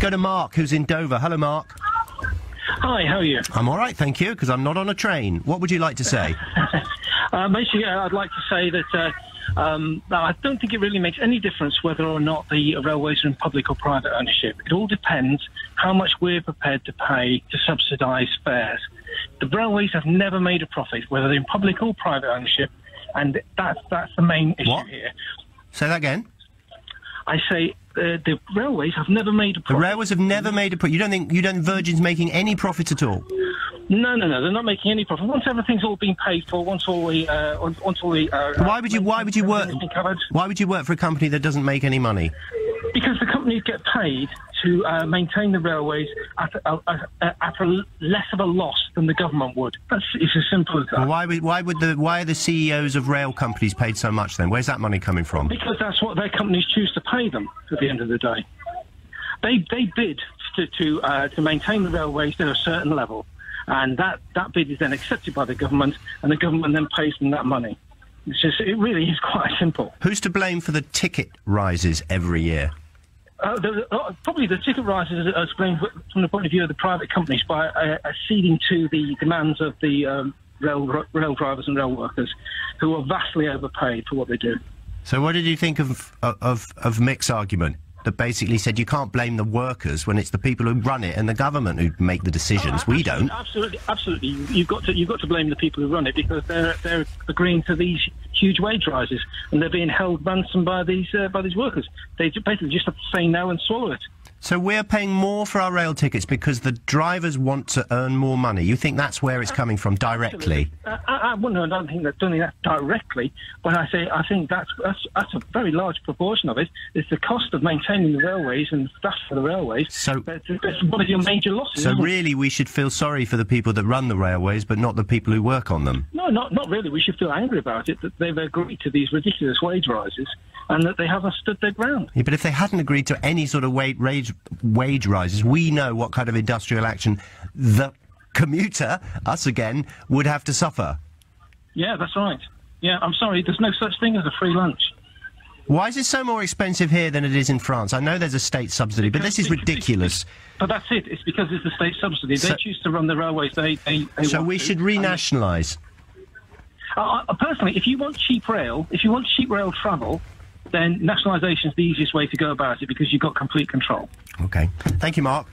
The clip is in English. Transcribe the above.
Let's go to Mark, who's in Dover. Hello, Mark. Hi, how are you? I'm all right, thank you, because I'm not on a train. What would you like to say? Basically, I'd like to say that I don't think it really makes any difference whether or not the railways are in public or private ownership. It all depends how much we're prepared to pay to subsidise fares. The railways have never made a profit, whether they're in public or private ownership, and that's the main issue here. Say that again. I say the railways have never made a profit. The railways have never made a profit. You don't think Virgin's making any profit at all? No, they're not making any profit. Once everything's all been paid for, once all the why would you work for a company that doesn't make any money? Because the companies get paid to maintain the railways at a less of a loss than the government would. It's as simple as that. Well, why are the CEOs of rail companies paid so much then? Where's that money coming from? Because that's what their companies choose to pay them at the end of the day. They bid to maintain the railways to a certain level, and that bid is then accepted by the government, and the government then pays them that money. It really is quite simple. Who's to blame for the ticket rises every year? Probably the ticket rises are explained from the point of view of the private companies by acceding to the demands of the rail drivers and rail workers, who are vastly overpaid for what they do. So what did you think of Mick's argument that basically said you can't blame the workers when it's the people who run it and the government who make the decisions? We don't. Absolutely. You've got to blame the people who run it, because they're agreeing to these huge wage rises, and they're being held ransom by these workers. They basically just have to say no and swallow it. So we're paying more for our rail tickets because the drivers want to earn more money. You think that's where it's coming from directly? I don't think that directly, but I think that's a very large proportion of it. It's the cost of maintaining the railways and the staff for the railways. So that's one of your major losses. So really, we should feel sorry for the people that run the railways, but not the people who work on them. No, not really. We should feel angry about it, that they've agreed to these ridiculous wage rises and that they haven't stood their ground. Yeah, but if they hadn't agreed to any sort of wage rises, we know what kind of industrial action the commuter, us again, would have to suffer. Yeah, that's right. Yeah, I'm sorry, there's no such thing as a free lunch. Why is it so more expensive here than it is in France? I know there's a state subsidy, but this is ridiculous. But that's it. It's because it's the state subsidy. They choose to run the railways. So we should renationalise. Personally, if you want cheap rail travel, then nationalisation is the easiest way to go about it, because you've got complete control. OK. Thank you, Mark.